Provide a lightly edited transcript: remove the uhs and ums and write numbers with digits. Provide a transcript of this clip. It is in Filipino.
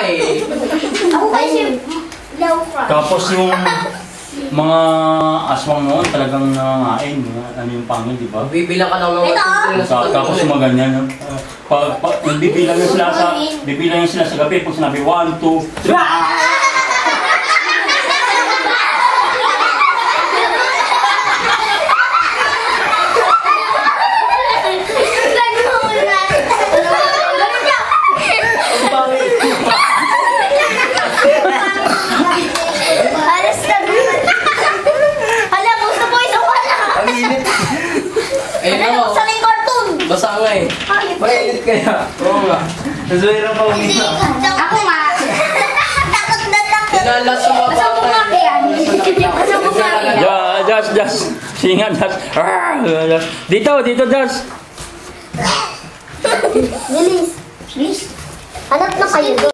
eh. Ako kasi low front. Tapos yung mga aswang noon talagang nangangain. Ano yung pangil, di ba? Bibilang ka lang ng Tapos yung mga ganyan. Bibilang yung sila sa gabi. Pag sinabi 1, 2, 3. Basa nga eh. Mainit kaya. Oo nga. Nasuwira pa umisa. Ako nga. Takot na takot. Nilalas yung mga Basta mo nga kaya. Basta mo nga kaya. Josh. Singa, Josh. Dito, Josh. Bilis. Hanap na kayo.